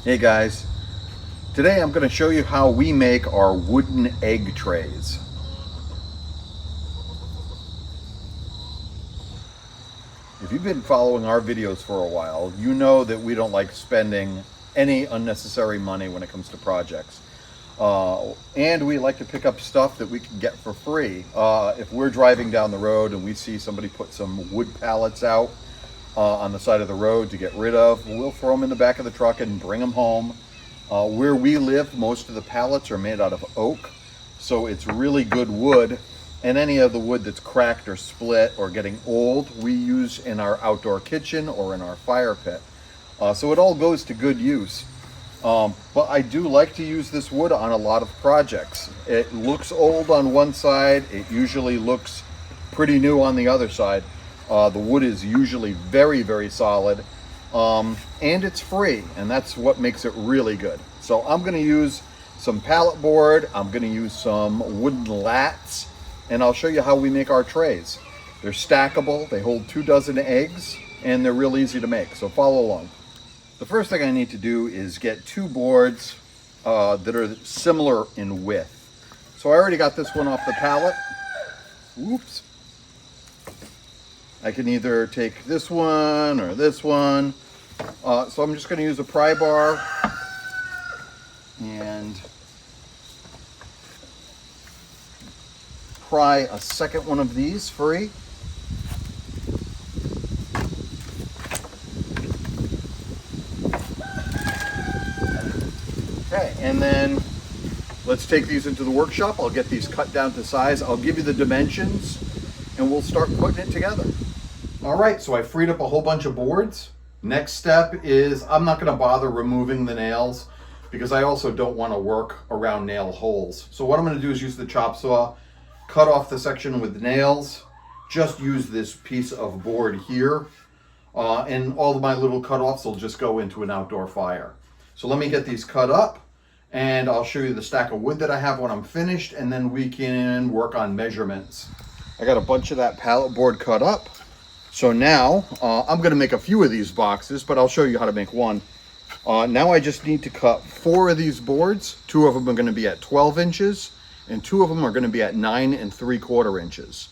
Hey guys, today I'm going to show you how we make our wooden egg trays. If you've been following our videos for a while, you know that we don't like spending any unnecessary money when it comes to projects. And we like to pick up stuff that we can get for free. If we're driving down the road and we see somebody put some wood pallets out on the side of the road to get rid of, we'll throw them in the back of the truck and bring them home. Where we live, most of the pallets are made out of oak, so it's really good wood, and any of the wood that's cracked or split or getting old we use in our outdoor kitchen or in our fire pit. So it all goes to good use. But I do like to use this wood on a lot of projects. It looks old on one side, it usually looks pretty new on the other side. The wood is usually very, very solid, and it's free, and that's what makes it really good. So I'm going to use some pallet board, I'm going to use some wooden laths, and I'll show you how we make our trays. They're stackable, they hold 2 dozen eggs, and they're real easy to make, so follow along. The first thing I need to do is get 2 boards that are similar in width. So I already got this one off the pallet. Oops. I can either take this one or this one. So I'm just going to use a pry bar and pry a second one of these free. Okay, and then let's take these into the workshop. I'll get these cut down to size. I'll give you the dimensions and we'll start putting it together. All right, so I freed up a whole bunch of boards. Next step is I'm not going to bother removing the nails because I also don't want to work around nail holes. So what I'm going to do is use the chop saw, cut off the section with nails, just use this piece of board here, and all of my little cut-offs will just go into an outdoor fire. So let me get these cut up and I'll show you the stack of wood that I have when I'm finished, and then we can work on measurements. I got a bunch of that pallet board cut up. So now I'm going to make a few of these boxes, but I'll show you how to make one. Now I just need to cut 4 of these boards. 2 of them are going to be at 12 inches and 2 of them are going to be at 9 3/4 inches.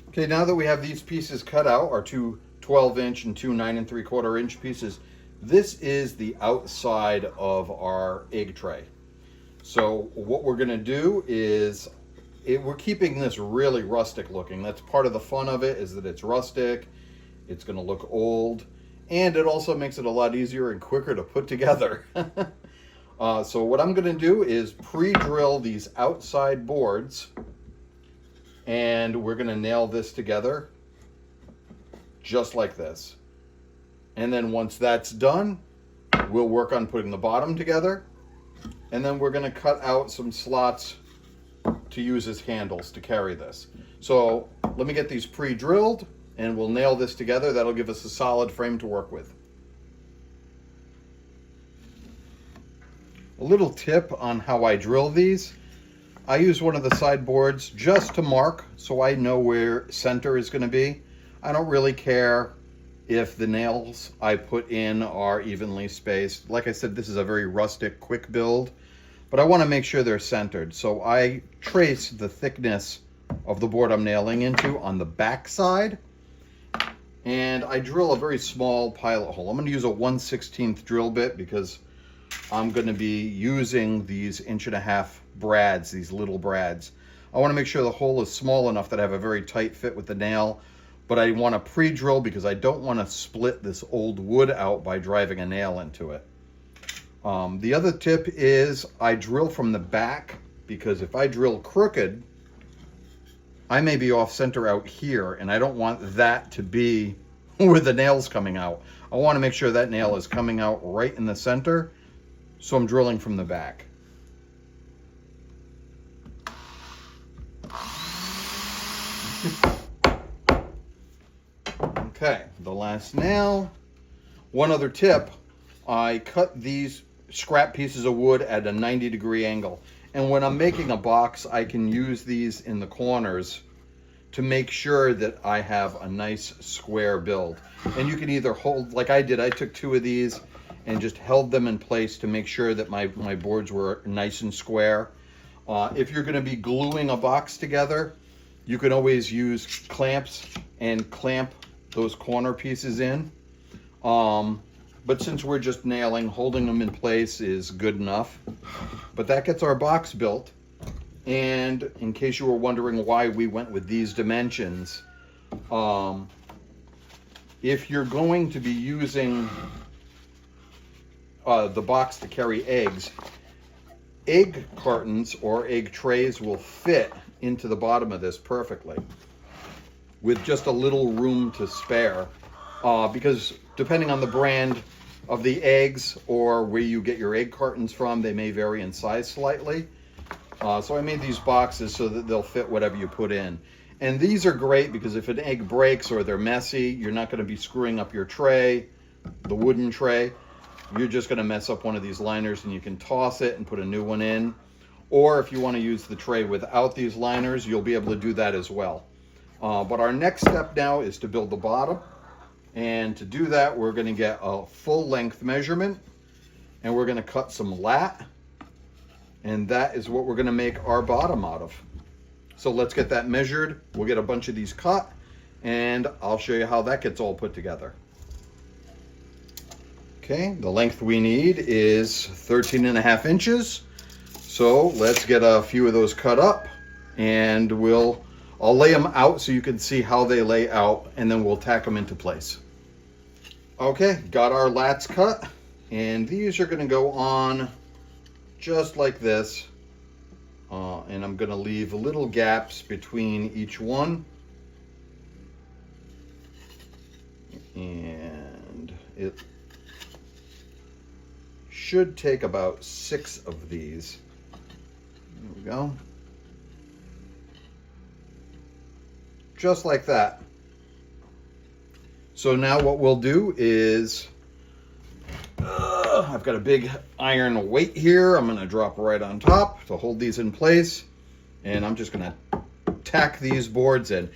Okay, now that we have these pieces cut out, our 2 12-inch and 2 9 3/4 inch pieces, this is the outside of our egg tray. So what we're going to do is we're keeping this really rustic looking. That's part of the fun of it, is that it's rustic, it's going to look old, and it also makes it a lot easier and quicker to put together. So what I'm going to do is pre-drill these outside boards, and we're going to nail this together just like this. And then once that's done, we'll work on putting the bottom together, and then we're going to cut out some slots to use as handles to carry this. So let me get these pre-drilled and we'll nail this together. That'll give us a solid frame to work with. A little tip on how I drill these. I use one of the side boards just to mark so I know where center is going to be. I don't really care if the nails I put in are evenly spaced. Like I said, this is a very rustic, quick build, but I want to make sure they're centered. So I trace the thickness of the board I'm nailing into on the back side, and I drill a very small pilot hole. I'm going to use a 1/16 drill bit because I'm going to be using these 1.5-inch brads, these little brads. I want to make sure the hole is small enough that I have a very tight fit with the nail, but I want to pre-drill because I don't want to split this old wood out by driving a nail into it. The other tip is I drill from the back, because if I drill crooked, I may be off center out here, and I don't want that to be where the nail's coming out. I want to make sure that nail is coming out right in the center, so I'm drilling from the back. Okay, the last nail. One other tip, I cut these scrap pieces of wood at a 90-degree angle. And when I'm making a box, I can use these in the corners to make sure that I have a nice square build. And you can either hold, like I did, I took 2 of these and just held them in place to make sure that my boards were nice and square. If you're going to be gluing a box together, you can always use clamps and clamp those corner pieces in. But since we're just nailing, holding them in place is good enough. But that gets our box built. And in case you were wondering why we went with these dimensions, if you're going to be using the box to carry eggs, egg cartons or egg trays will fit into the bottom of this perfectly with just a little room to spare, because depending on the brand of the eggs or where you get your egg cartons from, they may vary in size slightly. So I made these boxes so that they'll fit whatever you put in. And these are great because if an egg breaks or they're messy, you're not going to be screwing up your tray, the wooden tray. You're just going to mess up one of these liners, and you can toss it and put a new one in. Or if you want to use the tray without these liners, you'll be able to do that as well. But our next step now is to build the bottom. And to do that, we're going to get a full length measurement, and we're going to cut some lath. And that is what we're going to make our bottom out of. So let's get that measured. We'll get a bunch of these cut, and I'll show you how that gets all put together. Okay, the length we need is 13.5 inches. So let's get a few of those cut up, and I'll lay them out so you can see how they lay out, and then we'll tack them into place. Okay, got our lats cut, and these are going to go on just like this. And I'm going to leave little gaps between each one. And it should take about 6 of these. There we go. Just like that. So now what we'll do is, I've got a big iron weight here. I'm going to drop right on top to hold these in place. And I'm just going to tack these boards in.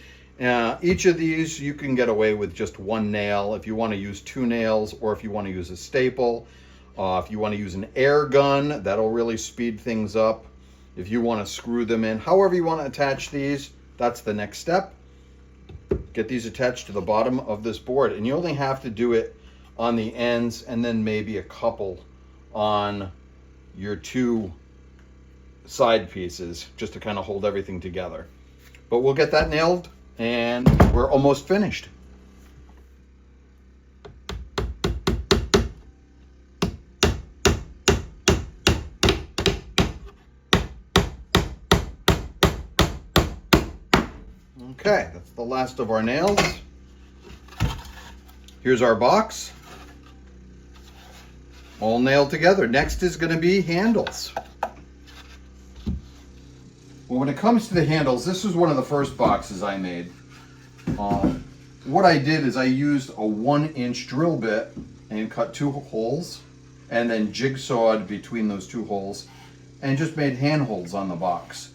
Each of these you can get away with just 1 nail. If you want to use 2 nails, or if you want to use a staple. If you want to use an air gun, that'll really speed things up. If you want to screw them in, however you want to attach these, that's the next step. Get these attached to the bottom of this board, and you only have to do it on the ends, and then maybe a couple on your 2 side pieces, just to kind of hold everything together. But we'll get that nailed, and we're almost finished. Okay, that's the last of our nails. Here's our box, all nailed together. Next is going to be handles. Well, when it comes to the handles, this was one of the first boxes I made. What I did is I used a 1-inch drill bit and cut 2 holes, and then jigsawed between those 2 holes, and just made handholds on the box.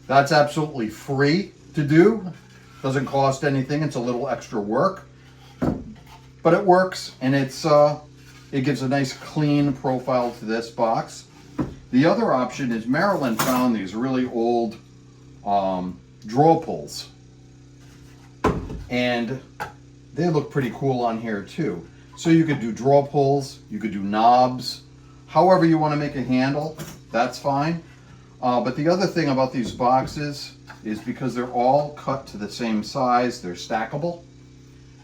That's absolutely free to do. Doesn't cost anything. It's a little extra work, but it works, and it gives a nice clean profile to this box. The other option is Marilyn found these really old draw pulls, and they look pretty cool on here too. So you could do draw pulls, you could do knobs, however you want to make a handle, that's fine. But the other thing about these boxes is because they're all cut to the same size, they're stackable.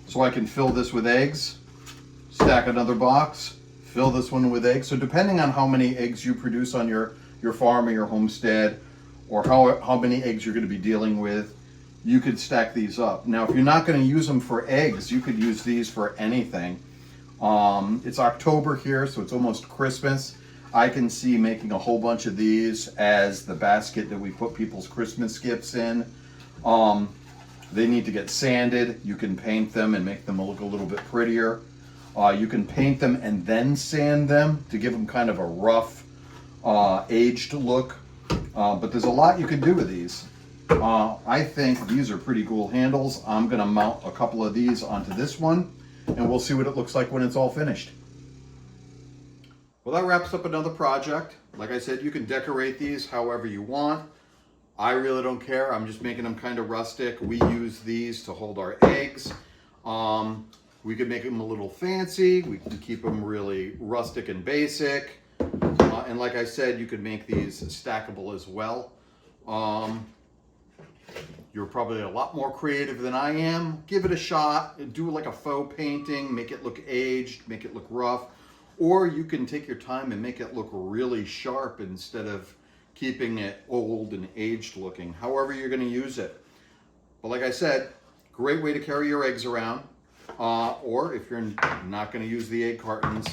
So I can fill this with eggs, stack another box, fill this one with eggs. So depending on how many eggs you produce on your farm or your homestead, or how many eggs you're going to be dealing with, you could stack these up. Now, if you're not going to use them for eggs, you could use these for anything. It's October here, so it's almost Christmas. I can see making a whole bunch of these as the basket that we put people's Christmas gifts in. They need to get sanded. You can paint them and make them look a little bit prettier. You can paint them and then sand them to give them kind of a rough, aged look. But there's a lot you can do with these. I think these are pretty cool handles. I'm going to mount a couple of these onto this one, and we'll see what it looks like when it's all finished. Well, that wraps up another project. Like I said, you can decorate these however you want. I really don't care. I'm just making them kind of rustic. We use these to hold our eggs. We could make them a little fancy. We can keep them really rustic and basic. And like I said, you could make these stackable as well. You're probably a lot more creative than I am. Give it a shot. Do like a faux painting. Make it look aged. Make it look rough. Or you can take your time and make it look really sharp instead of keeping it old and aged looking. However you're going to use it. But like I said, great way to carry your eggs around. Or if you're not going to use the egg cartons,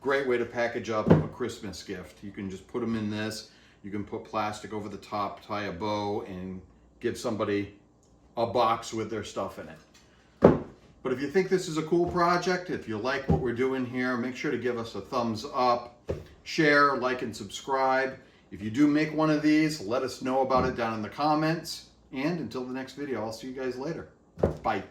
great way to package up a Christmas gift. You can just put them in this. You can put plastic over the top, tie a bow, and give somebody a box with their stuff in it. But if you think this is a cool project, if you like what we're doing here, make sure to give us a thumbs up, share, like, and subscribe. If you do make one of these, let us know about it down in the comments. And until the next video, I'll see you guys later. Bye.